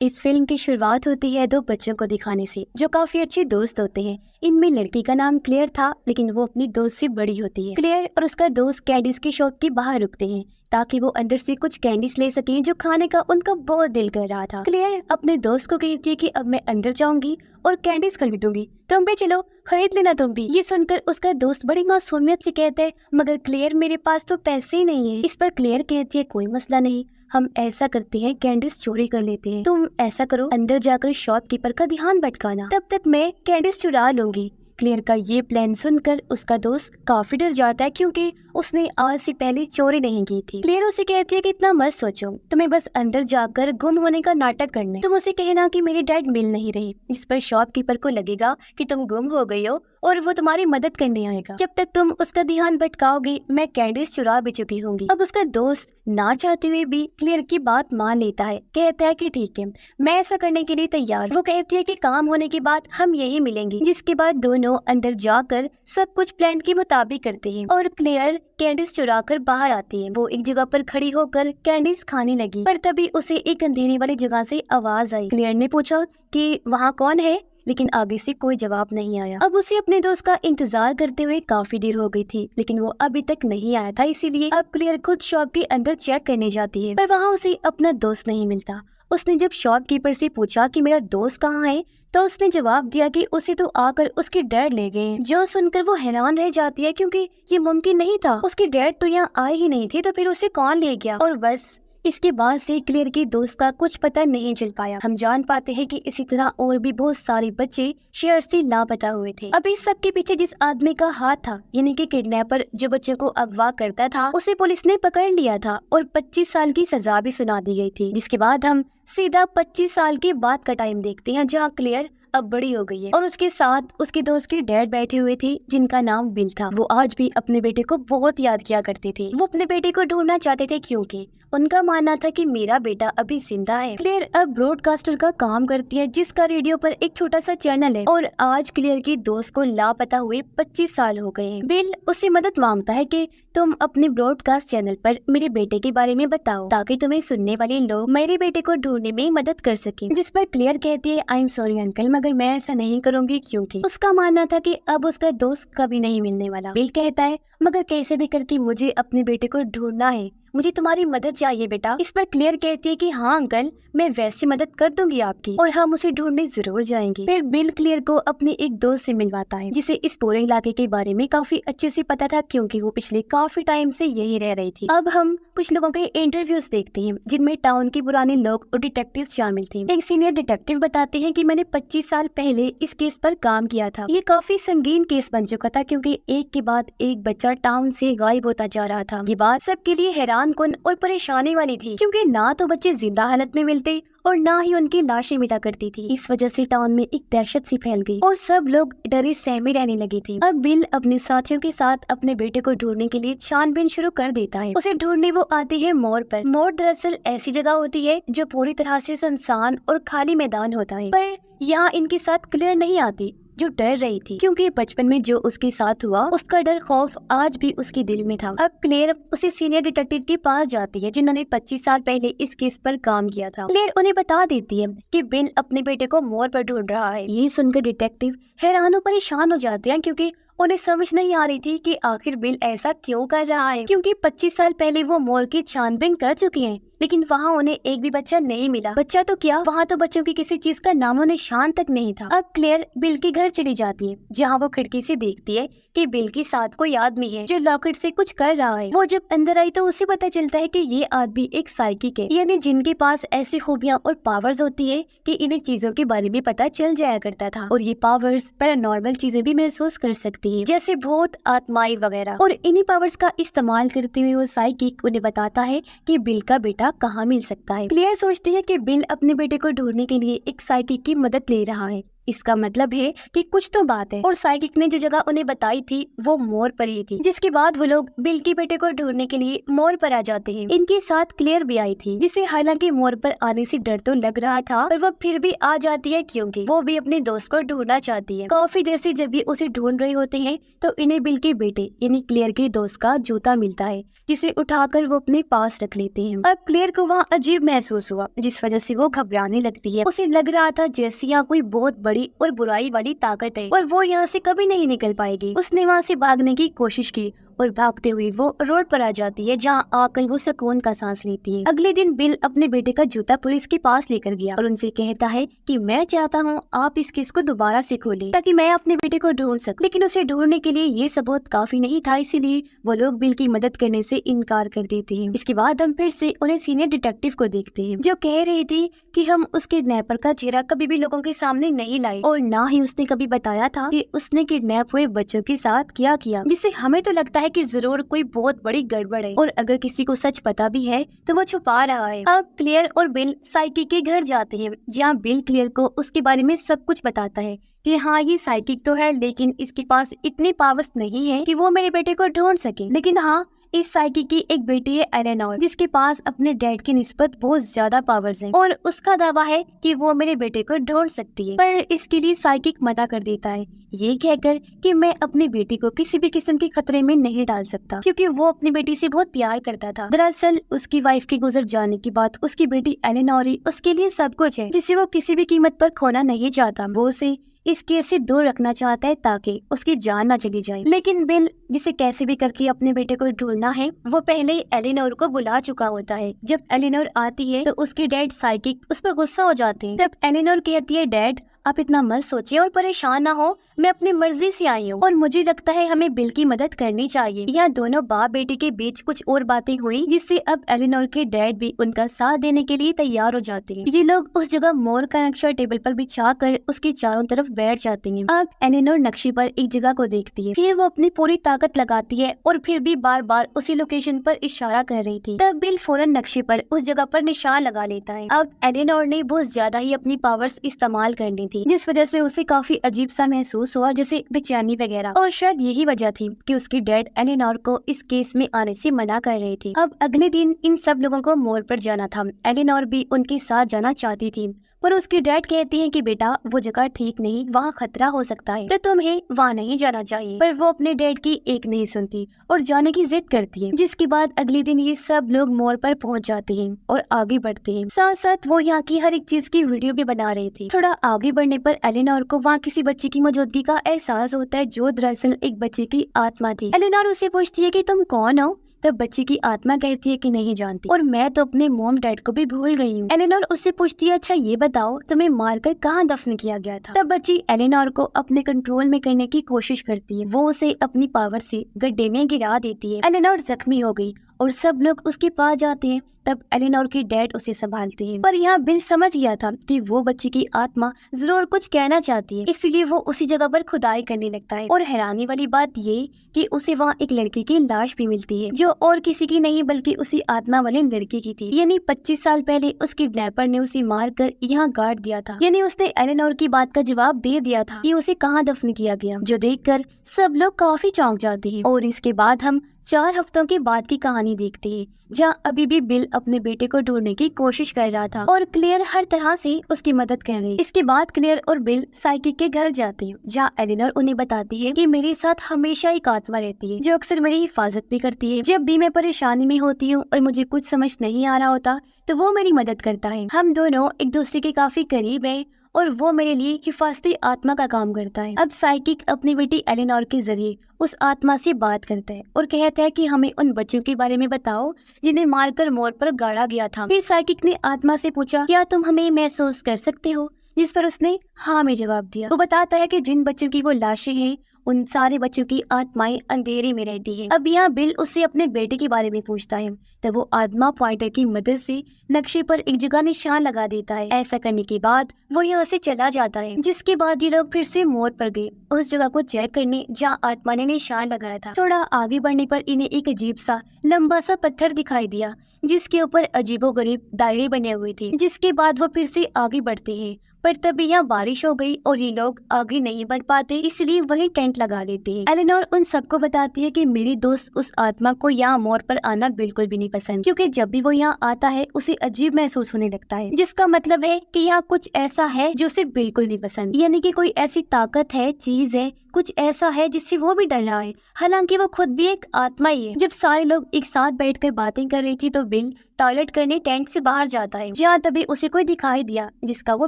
इस फिल्म की शुरुआत होती है दो बच्चों को दिखाने से जो काफी अच्छे दोस्त होते हैं। इनमें लड़की का नाम क्लेयर था, लेकिन वो अपनी दोस्त से बड़ी होती है। क्लेयर और उसका दोस्त कैंडीज की शॉप के बाहर रुकते हैं ताकि वो अंदर से कुछ कैंडीज ले सकें जो खाने का उनका बहुत दिल कर रहा था। क्लेयर अपने दोस्त को कहती है कि अब मैं अंदर जाऊंगी और कैंडीज खरीदूंगी, तुम भी चलो खरीद लेना तुम भी। ये सुनकर उसका दोस्त बड़ी मासूमियत से कहता है, मगर क्लेयर मेरे पास तो पैसे ही नहीं है। इस पर क्लेयर कहती है, कोई मसला नहीं, हम ऐसा करते हैं, कैंडीज चोरी कर लेते हैं। तुम ऐसा करो, अंदर जाकर शॉपकीपर का ध्यान भटकाना, तब तक मैं कैंडीज चुरा लूंगी। क्लेयर का ये प्लान सुनकर उसका दोस्त काफी डर जाता है क्योंकि उसने आज से पहले चोरी नहीं की थी। क्लेयर उसे कहती है कि इतना मत सोचो, तुम्हें बस अंदर जाकर गुम होने का नाटक करना है। तुम उसे कहना कि मेरे डैड मिल नहीं रहे। इस पर शॉपकीपर को लगेगा कि तुम गुम हो गई हो और वो तुम्हारी मदद करने आएगा। जब तक तुम उसका ध्यान भटकाओगी मैं कैंडीज चुरा भी चुकी होंगी। अब उसका दोस्त ना चाहते हुए भी क्लेयर की बात मान लेता है, कहता है कि ठीक है, मैं ऐसा करने के लिए तैयार। वो कहती है कि काम होने के बाद हम यही मिलेंगे। जिसके बाद दोनों अंदर जाकर सब कुछ प्लान के मुताबिक करते हैं और क्लेयर कैंडीज चुरा कर बाहर आती है। वो एक जगह पर खड़ी होकर कैंडीज खाने लगी, पर तभी उसे एक अंधेरी वाली जगह से आवाज आई। क्लेयर ने पूछा कि वहाँ कौन है, लेकिन आगे से कोई जवाब नहीं आया। अब उसे अपने दोस्त का इंतजार करते हुए काफी देर हो गई थी, लेकिन वो अभी तक नहीं आया था। इसीलिए अब क्लेयर खुद शॉप के अंदर चेक करने जाती है, पर वहाँ उसे अपना दोस्त नहीं मिलता। उसने जब शॉपकीपर से पूछा कि मेरा दोस्त कहाँ है, तो उसने जवाब दिया कि उसे तो आकर उसके डैड ले गए। जो सुनकर वो हैरान रह जाती है क्योंकि ये मुमकिन नहीं था, उसके डैड तो यहाँ आए ही नहीं थे, तो फिर उसे कौन ले गया। और बस इसके बाद से क्लेयर के दोस्त का कुछ पता नहीं चल पाया। हम जान पाते हैं कि इसी तरह और भी बहुत सारे बच्चे शहर से लापता हुए थे। अब इस सब के पीछे जिस आदमी का हाथ था, यानी कि किडनैपर जो बच्चों को अगवा करता था, उसे पुलिस ने पकड़ लिया था और 25 साल की सजा भी सुना दी गई थी। जिसके बाद हम सीधा 25 साल के बाद का टाइम देखते हैं, जहाँ क्लेयर अब बड़ी हो गई है और उसके साथ उसके दोस्त के डैड बैठे हुए थे जिनका नाम बिल था। वो आज भी अपने बेटे को बहुत याद किया करते थे। वो अपने बेटे को ढूंढना चाहते थे क्योंकि उनका मानना था कि मेरा बेटा अभी जिंदा है। क्लेयर अब ब्रॉडकास्टर का काम करती है, जिसका रेडियो पर एक छोटा सा चैनल है, और आज क्लेयर की दोस्त को लापता हुए 25 साल हो गए हैं। बिल उससे मदद मांगता है कि तुम अपने ब्रॉडकास्ट चैनल पर मेरे बेटे के बारे में बताओ ताकि तुम्हें सुनने वाले लोग मेरे बेटे को ढूंढने में मदद कर सकें। जिस पर क्लेयर कहती है, आई एम सॉरी अंकल, मगर मैं ऐसा नहीं करूंगी क्योंकि उसका मानना था कि अब उसका दोस्त कभी नहीं मिलने वाला। बिल कहता है, मगर कैसे भी करके मुझे अपने बेटे को ढूंढना है, मुझे तुम्हारी मदद चाहिए बेटा। इस पर क्लेयर कहती है कि हाँ अंकल, मैं वैसी मदद कर दूंगी आपकी और हम उसे ढूंढने जरूर जाएंगे। फिर बिल क्लेयर को अपने एक दोस्त से मिलवाता है जिसे इस पूरे इलाके के बारे में काफी अच्छे से पता था क्योंकि वो पिछले काफी टाइम से यही रह रही थी। अब हम कुछ लोगों के इंटरव्यूज देखते हैं जिनमें टाउन के पुराने लोग और डिटेक्टिव शामिल थे। एक सीनियर डिटेक्टिव बताते हैं कि मैंने 25 साल पहले इस केस पर काम किया था। ये काफी संगीन केस बन चुका था क्योंकि एक के बाद एक बच्चा टाउन से गायब होता जा रहा था। ये बात सबके लिए हैरानकुन और परेशानी वाली थी क्योंकि ना तो बच्चे जिंदा हालत में मिलते और ना ही उनकी लाशें मिला करती थी। इस वजह से टाउन में एक दहशत सी फैल गई और सब लोग डरे सहमे रहने लगे थे। अब बिल अपने साथियों के साथ अपने बेटे को ढूंढने के लिए छानबीन शुरू कर देता है। उसे ढूंढने वो आती है मोड़ पर। मोड़ दरअसल ऐसी जगह होती है जो पूरी तरह से सुनसान और खाली मैदान होता है, पर यहाँ इनके साथ क्लियर नहीं आती जो डर रही थी क्योंकि बचपन में जो उसके साथ हुआ उसका डर खौफ आज भी उसके दिल में था। अब क्लेयर उसे सीनियर डिटेक्टिव के पास जाती है जिन्होंने 25 साल पहले इस केस पर काम किया था। क्लेयर उन्हें बता देती है कि बिल अपने बेटे को मोड़ पर ढूंढ रहा है। ये सुनकर डिटेक्टिव हैरान और परेशान हो जाते हैं क्योंकि उन्हें समझ नहीं आ रही थी कि आखिर बिल ऐसा क्यों कर रहा है, क्योंकि 25 साल पहले वो मोड़ की छानबीन कर चुके हैं लेकिन वहाँ उन्हें एक भी बच्चा नहीं मिला। बच्चा तो क्या, वहाँ तो बच्चों की किसी चीज का नामो निशान तक नहीं था। अब क्लेयर बिल के घर चली जाती है जहाँ वो खिड़की से देखती है कि बिल के साथ कोई आदमी है जो लॉकेट से कुछ कर रहा है। वो जब अंदर आई तो उसे पता चलता है कि ये आदमी एक साइकिक है, यानी जिनके पास ऐसी खूबियाँ और पावर्स होती है कि इन्हें चीजों के बारे में पता चल जाया करता था और ये पावर्स पैरानॉर्मल चीजें भी महसूस कर सकती है जैसे भूत, आत्माएं वगैरह। और इन्हीं पावर्स का इस्तेमाल करते हुए वो साइकिक उन्हें बताता है कि बिल का बेटा कहाँ मिल सकता है। क्लेयर सोचती है कि बिल अपने बेटे को ढूंढने के लिए एक साइकिक की मदद ले रहा है इसका मतलब है कि कुछ तो बात है। और साइकिक ने जो जगह उन्हें बताई थी वो मोर पर ही थी। जिसके बाद वो लोग बिल के बेटे को ढूंढने के लिए मोर पर आ जाते हैं। इनके साथ क्लेयर भी आई थी, जिसे हालांकि मोर पर आने से डर तो लग रहा था, पर वो फिर भी आ जाती है क्योंकि वो भी अपने दोस्त को ढूंढना चाहती है। काफी देर से जब ये उसे ढूंढ रहे होते हैं तो इन्हें बिल के बेटे यानी क्लेयर के दोस्त का जूता मिलता है, जिसे उठाकर वो अपने पास रख लेते हैं। अब क्लेयर को वहाँ अजीब महसूस हुआ, जिस वजह से वो घबराने लगती है। उसे लग रहा था जैसे यहाँ कोई बहुत बड़ी और बुराई वाली ताकत है और वो यहाँ से कभी नहीं निकल पाएगी। उसने वहाँ से भागने की कोशिश की और भागते हुए वो रोड पर आ जाती है, जहाँ आकर वो सुकून का सांस लेती है। अगले दिन बिल अपने बेटे का जूता पुलिस के पास लेकर गया और उनसे कहता है कि मैं चाहता हूँ आप इस केस को दोबारा से खोलें ताकि मैं अपने बेटे को ढूंढ सकूं। लेकिन उसे ढूंढने के लिए ये सबूत काफी नहीं था, इसीलिए वो लोग बिल की मदद करने से इनकार कर देते हैं। इसके बाद हम फिर से उन्हें सीनियर डिटेक्टिव को देखते हैं, जो कह रही थी कि हम उस किडनैपर का चेहरा कभी भी लोगों के सामने नहीं लाए और ना ही उसने कभी बताया था कि उसने किडनैप हुए बच्चों के साथ क्या किया, जिससे हमें तो लगता है कि जरूर कोई बहुत बड़ी गड़बड़ है और अगर किसी को सच पता भी है तो वो छुपा रहा है। अब क्लेयर और बिल साइकिक के घर जाते हैं, जहाँ बिल क्लेयर को उसके बारे में सब कुछ बताता है कि हाँ ये साइकिक तो है, लेकिन इसके पास इतनी पावर्स नहीं है कि वो मेरे बेटे को ढूंढ सके। लेकिन हाँ, इस साइकिक की एक बेटी है एलेनोर, जिसके पास अपने डैड की निस्बत बहुत ज्यादा पावर्स हैं और उसका दावा है कि वो मेरे बेटे को ढूंढ सकती है। पर इसके लिए साइकिक मना कर देता है, ये कहकर कि मैं अपनी बेटी को किसी भी किस्म के खतरे में नहीं डाल सकता, क्योंकि वो अपनी बेटी से बहुत प्यार करता था। दरअसल उसकी वाइफ के गुजर जाने के बाद उसकी बेटी एलेनोर ही उसके लिए सब कुछ है, जिसे वो किसी भी कीमत पर खोना नहीं चाहता। वो उसे इस केस से दूर रखना चाहता है ताकि उसकी जान न चली जाए। लेकिन बिल, जिसे कैसे भी करके अपने बेटे को ढूंढना है, वो पहले ही एलेनोर को बुला चुका होता है। जब एलेनोर आती है तो उसके डैड साइकिक उस पर गुस्सा हो जाते हैं। तब एलेनोर कहती है, डैड आप इतना मत सोचिए और परेशान ना हो, मैं अपनी मर्जी से आई हूँ और मुझे लगता है हमें बिल की मदद करनी चाहिए। यहाँ दोनों बाप बेटी के बीच कुछ और बातें हुई, जिससे अब एलेनोर के डैड भी उनका साथ देने के लिए तैयार हो जाते हैं। ये लोग उस जगह मोर का नक्शा टेबल पर बिछा कर उसके चारों तरफ बैठ जाते हैं। अब एलेनोर नक्शे पर एक जगह को देखती है, फिर वो अपनी पूरी ताकत लगाती है और फिर भी बार बार उसी लोकेशन पर इशारा कर रही थी। तब बिल फौरन नक्शे पर उस जगह पर निशान लगा लेता है। अब एलेनोर ने बहुत ज्यादा ही अपनी पावर्स इस्तेमाल कर ली थी, जिस वजह से उसे काफी अजीब सा महसूस हुआ, जैसे बेचैनी वगैरह। और शायद यही वजह थी कि उसकी डैड एलेनोर को इस केस में आने से मना कर रहे थे। अब अगले दिन इन सब लोगों को मोर पर जाना था। एलेनोर भी उनके साथ जाना चाहती थी, पर उसकी डैड कहती हैं कि बेटा वो जगह ठीक नहीं, वहाँ खतरा हो सकता है, तो तुम्हें वहाँ नहीं जाना चाहिए। पर वो अपने डैड की एक नहीं सुनती और जाने की जिद करती है। जिसके बाद अगले दिन ये सब लोग मोर पर पहुँच जाते हैं और आगे बढ़ते हैं। साथ साथ वो यहाँ की हर एक चीज की वीडियो भी बना रहे थे। थोड़ा आगे बढ़ने पर एलेनोर को वहाँ किसी बच्चे की मौजूदगी का एहसास होता है, जो दरअसल एक बच्चे की आत्मा थी। एलेनोर उसे पूछती है कि तुम कौन हो? तब बच्ची की आत्मा कहती है कि नहीं जानती और मैं तो अपने मॉम डैड को भी भूल गई हूँ। एलेनोर उससे पूछती है, अच्छा ये बताओ तुम्हें मारकर कहाँ दफन किया गया था? तब बच्ची एलेनोर को अपने कंट्रोल में करने की कोशिश करती है। वो उसे अपनी पावर से गड्ढे में गिरा देती है। एलेनोर जख्मी हो गई और सब लोग उसके पास जाते हैं। तब एलेनोर की डैड उसे संभालते हैं, पर यहाँ बिल समझ गया था कि वो बच्ची की आत्मा जरूर कुछ कहना चाहती है, इसलिए वो उसी जगह पर खुदाई करने लगता है। और हैरानी वाली बात ये कि उसे वहाँ एक लड़की की लाश भी मिलती है, जो और किसी की नहीं बल्कि उसी आत्मा वाले लड़के की थी। यानी 25 साल पहले उस किडनैपर ने उसे मार कर यहाँ गाड़ दिया था। यानी उसने एलेनोर की बात का जवाब दे दिया था कि उसे कहाँ दफन किया गया, जो देखकर सब लोग काफी चौंक जाते हैं। और इसके बाद हम 4 हफ्तों के बाद की कहानी देखते हैं, जहाँ अभी भी बिल अपने बेटे को ढूंढने की कोशिश कर रहा था और क्लेयर हर तरह से उसकी मदद कर रही। इसके बाद क्लेयर और बिल साइकिक के घर जाते हैं, जहाँ एलेनोर उन्हें बताती है कि मेरे साथ हमेशा एक आत्मा रहती है, जो अक्सर मेरी हिफाजत भी करती है। जब भी मैं परेशानी में होती हूँ और मुझे कुछ समझ नहीं आ रहा होता तो वो मेरी मदद करता है। हम दोनों एक दूसरे के काफी करीब हैं और वो मेरे लिए हिफाजती आत्मा का काम करता है। अब साइकिक अपनी बेटी एलेनोर के जरिए उस आत्मा से बात करता है और कहता है कि हमें उन बच्चों के बारे में बताओ जिन्हें मारकर मोर पर गाड़ा गया था। फिर साइकिक ने आत्मा से पूछा, क्या तुम हमें महसूस कर सकते हो? जिस पर उसने हाँ में जवाब दिया। वो बताता है कि जिन बच्चों की वो लाशें हैं उन सारे बच्चों की आत्माएं अंधेरे में रहती हैं। अब यहाँ बिल उससे अपने बेटे के बारे में पूछता है, तो वो आत्मा पॉइंटर की मदद से नक्शे पर एक जगह निशान लगा देता है। ऐसा करने के बाद वो यहाँ से चला जाता है। जिसके बाद ये लोग फिर से मोर पर गए उस जगह को चेक करने जहाँ आत्मा ने निशान लगाया था। थोड़ा आगे बढ़ने पर इन्हें एक अजीब सा लंबा सा पत्थर दिखाई दिया, जिसके ऊपर अजीबोगरीब दायरे बने हुए थे। जिसके बाद वो फिर से आगे बढ़ते हैं पर तभी यहाँ बारिश हो गई और ये लोग आगे नहीं बढ़ पाते, इसलिए वही टेंट लगा लेते हैं। एलेनोर उन सबको बताती है कि मेरी दोस्त उस आत्मा को यहाँ मोर पर आना बिल्कुल भी नहीं पसंद, क्योंकि जब भी वो यहाँ आता है उसे अजीब महसूस होने लगता है, जिसका मतलब है कि यहाँ कुछ ऐसा है जो उसे बिल्कुल नहीं पसंद, यानी कि कोई ऐसी ताकत है, चीज है, कुछ ऐसा है जिससे वो भी डर रहा है, हालांकि वो खुद भी एक आत्मा ही है। जब सारे लोग एक साथ बैठकर बातें कर रही थी तो बिल टॉयलेट करने टेंट से बाहर जाता है, जहाँ तभी उसे कोई दिखाई दिया जिसका वो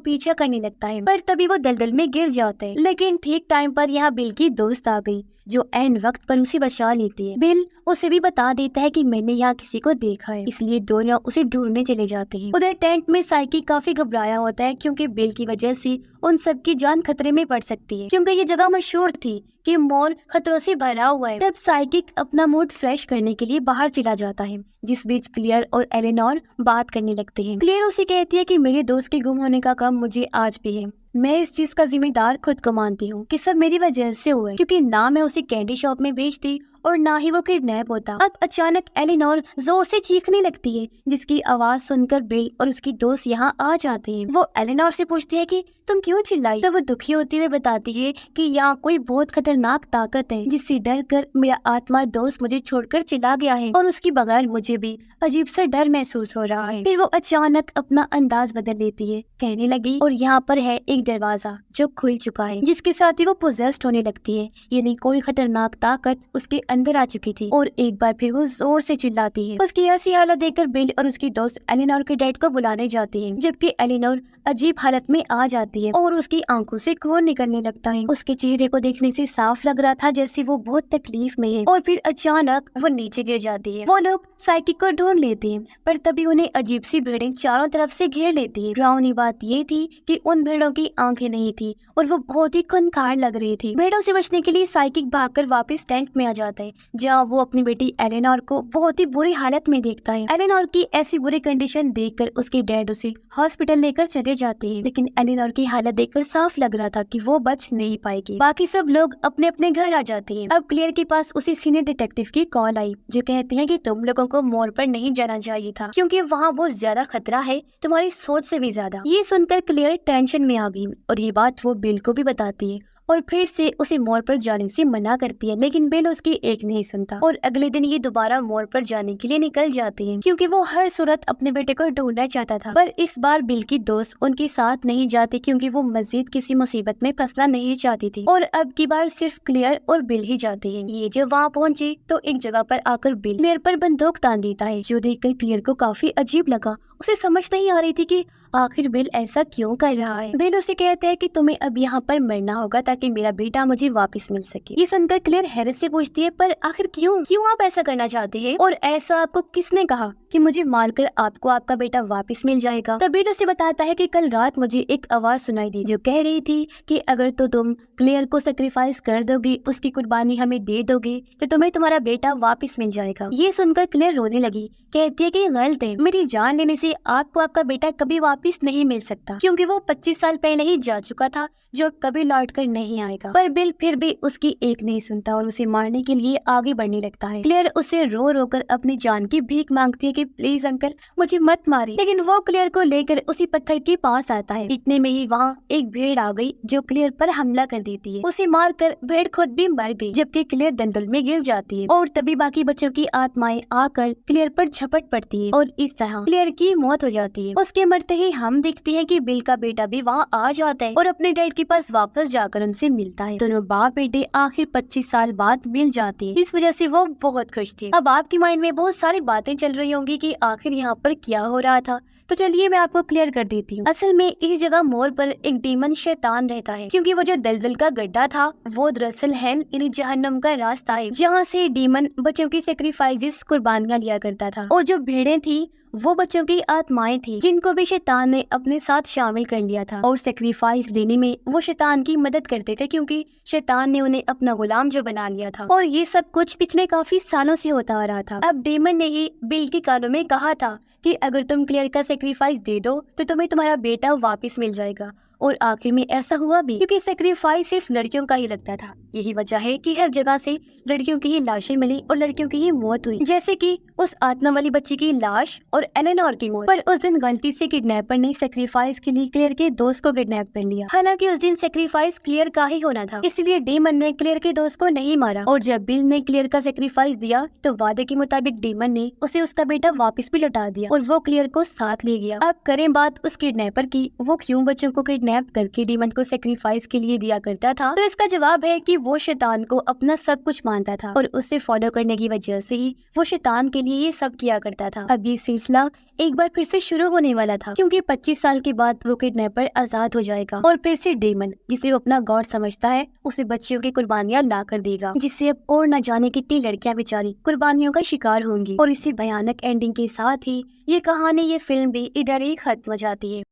पीछा करने लगता है, पर तभी वो दलदल में गिर जाता है। लेकिन ठीक टाइम पर यहाँ बिल की दोस्त आ गई जो ऐन वक्त पर उसे बचा लेती है। बिल उसे भी बता देता है कि मैंने यहाँ किसी को देखा है, इसलिए दोनों उसे ढूंढने चले जाते हैं। उधर टेंट में साइकी काफी घबराया होता है, क्योंकि बिल की वजह से उन सबकी जान खतरे में पड़ सकती है, क्योंकि ये जगह मशहूर थी कि मॉल खतरों से भरा हुआ है। तब साइकिक अपना मूड फ्रेश करने के लिए बाहर चला जाता है, जिस बीच क्लियर और एलेनोर बात करने लगते हैं। क्लियर उसे कहती है कि मेरे दोस्त के गुम होने का गम मुझे आज भी है, मैं इस चीज का जिम्मेदार खुद को मानती हूँ कि सब मेरी वजह से हुआ है, क्योंकि ना मैं उसे कैंडी शॉप में भेजती और ना ही वो किडनैप होता। अब अचानक एलेनोर जोर से चीखने लगती है, जिसकी आवाज सुनकर बिल और उसकी दोस्त यहाँ आ जाते हैं। वो एलेनोर से पूछती है कि तुम क्यों चिल्लाई, तो वो दुखी होती हुए बताती है कि यहाँ कोई बहुत खतरनाक ताकत है, जिससे डर कर मेरा आत्मा दोस्त मुझे छोड़कर चला गया है और उसके बगैर मुझे भी अजीब सा डर महसूस हो रहा है। फिर वो अचानक अपना अंदाज बदल लेती है, कहने लगी और यहाँ पर है एक दरवाजा जो खुल चुका है, जिसके साथ ही वो पोजेस्ड होने लगती है, यानी कोई खतरनाक ताकत उसके अंदर आ चुकी थी। और एक बार फिर वो जोर से चिल्लाती है। उसकी ऐसी हालत देखकर बिल और उसकी दोस्त एलेनोर के डैड को बुलाने जाती है, जबकि एलेनोर अजीब हालत में आ जाती है और उसकी आंखों से खून निकलने लगता है। उसके चेहरे को देखने से साफ लग रहा था जैसे वो बहुत तकलीफ में है। और फिर अचानक वो नीचे गिर जाती है। वो लोग साइकिक को ढूंढ लेते हैं, पर तभी उन्हें अजीब सी भीड़ें चारों तरफ से घेर लेती है। डरावनी बात ये थी कि उन भीड़ों की आंखें नहीं थी और वो बहुत ही खूंखार लग रही थी। भीड़ों से बचने के लिए साइकिक भागकर वापस टेंट में आ जाता है, जहाँ वो अपनी बेटी एलेनोर को बहुत ही बुरी हालत में देखता है। एलेनोर की ऐसी बुरी कंडीशन देखकर उसके डैड उसे हॉस्पिटल लेकर चले जाते हैं, लेकिन एलेनोर की हालत देखकर साफ लग रहा था कि वो बच नहीं पाएगी। बाकी सब लोग अपने अपने घर आ जाते हैं। अब क्लियर के पास उसी सीनियर डिटेक्टिव की कॉल आई, जो कहती है कि तुम लोगों को मोर पर नहीं जाना चाहिए था, क्योंकि वहाँ बहुत ज्यादा खतरा है, तुम्हारी सोच से भी ज्यादा। ये सुनकर क्लियर टेंशन में आ गई और ये बात वो बिल को भी बताती है और फिर से उसे मोर पर जाने से मना करती है, लेकिन बिल उसकी एक नहीं सुनता और अगले दिन ये दोबारा मोर पर जाने के लिए निकल जाते हैं, क्योंकि वो हर सूरत अपने बेटे को ढूंढना चाहता था। पर इस बार बिल की दोस्त उनके साथ नहीं जाती, क्योंकि वो मजीद किसी मुसीबत में फंसना नहीं चाहती थी और अब की बार सिर्फ क्लियर और बिल ही जाते हैं। ये जब वहाँ पहुँचे तो एक जगह पर आकर बिल क्लियर पर बंदूक तान देता है, जो देखकर क्लियर को काफी अजीब लगा। उसे समझ नहीं आ रही थी कि आखिर बिल ऐसा क्यों कर रहा है। बिल उसे कहते हैं कि तुम्हें अब यहाँ पर मरना होगा ताकि मेरा बेटा मुझे वापस मिल सके। ये सुनकर क्लियर हैरत से पूछती है, पर आखिर क्यों आप ऐसा करना चाहते हैं, और ऐसा आपको किसने कहा कि मुझे मारकर आपको आपका बेटा वापस मिल जाएगा। तब बिल उसे बताता है कि कल रात मुझे एक आवाज सुनाई दी जो कह रही थी कि अगर तो तुम क्लियर को सेक्रीफाइस कर दोगी, उसकी कुर्बानी हमें दे दोगी, तो तुम्हें तुम्हारा बेटा वापस मिल जाएगा। ये सुनकर क्लियर रोने लगी, कहती है कि गलत है, मेरी जान लेने से आपको आपका बेटा कभी वापस नहीं मिल सकता, क्योंकि वो 25 साल पहले ही जा चुका था, जो कभी लौट कर नहीं आएगा। पर बिल फिर भी उसकी एक नहीं सुनता और उसे मारने के लिए आगे बढ़ने लगता है। क्लियर उसे रो रो कर अपनी जान की भीख मांगती है कि प्लीज अंकल मुझे मत मारिए, लेकिन वो क्लियर को लेकर उसी पत्थर के पास आता है। इतने में ही वहाँ एक भेड़ आ गई जो क्लियर पर हमला कर देती है। उसे मारकर भेड़ खुद भी मर गई, जबकि क्लियर दलदल में गिर जाती है और तभी बाकी बच्चों की आत्माएं आकर क्लियर पर झपट पड़ती है और इस तरह क्लियर की मौत हो जाती है। उसके मरते ही हम देखते हैं कि बिल का बेटा भी वहाँ आ जाता है और अपने डैड के पास वापस जाकर उनसे मिलता है। दोनों बाप बेटे आखिर 25 साल बाद मिल जाते हैं। इस वजह से वो बहुत खुश थे। अब आपके माइंड में बहुत सारी बातें चल रही होंगी कि आखिर यहाँ पर क्या हो रहा था, तो चलिए मैं आपको क्लियर कर देती हूँ। असल में इस जगह मोर पर एक डीमन शैतान रहता है, क्योंकि वो जो दलदल का गड्ढा था वो दरअसल हेल यानी जहन्नम का रास्ता है, जहाँ से डीमन बच्चों की सेक्रीफाइसेस कुर्बानियां लिया करता था। और जो भेड़ें थी वो बच्चों की आत्माएं थी, जिनको भी शैतान ने अपने साथ शामिल कर लिया था और सेक्रीफाइस देने में वो शैतान की मदद करते थे, क्योंकि शैतान ने उन्हें अपना गुलाम जो बना लिया था। और ये सब कुछ पिछले काफी सालों से होता आ रहा था। अब डेमन ने ही बिल के कानों में कहा था कि अगर तुम क्लियर का सेक्रीफाइस दे दो तो तुम्हें तुम्हारा बेटा वापस मिल जाएगा और आखिर में ऐसा हुआ भी, क्योंकि सेक्रीफाइस सिर्फ लड़कियों का ही लगता था। यही वजह है कि हर जगह से लड़कियों की ही लाशें मिली और लड़कियों की ही मौत हुई, जैसे कि उस आत्मा वाली बच्ची की लाश और एलेनोर की मौत। पर उस दिन गलती से किडनैपर ने सेक्रीफाइस के लिए क्लेयर के दोस्त को किडनैप कर लिया। हालांकि उस दिन सेक्रीफाइस क्लियर का ही होना था, इसलिए डेमन ने क्लियर के दोस्त को नहीं मारा। और जब बिल ने क्लियर का सेक्रीफाइस दिया तो वादे के मुताबिक डेमन ने उसे उसका बेटा वापस भी लौटा दिया और वो क्लियर को साथ ले गया। अब करें बात उस किडनैपर की, वो क्यों बच्चों को किडनैप करके डेमन को सेक्रीफाइस के लिए दिया करता था? तो इसका जवाब है कि वो शैतान को अपना सब कुछ मानता था और उसे फॉलो करने की वजह से ही वो शैतान के लिए ये सब किया करता था। अब ये सिलसिला एक बार फिर से शुरू होने वाला था, क्योंकि 25 साल के बाद वो किडनैपर आजाद हो जाएगा और फिर से डेमन, जिसे वो अपना गॉड समझता है, उसे बच्चियों की कुर्बानियां ला कर देगा, जिससे अब और न जाने कितनी लड़कियां बेचारी कुर्बानियों का शिकार होंगी। और इसी भयानक एंडिंग के साथ ही ये कहानी, ये फिल्म भी इधर ही खत्म हो जाती है।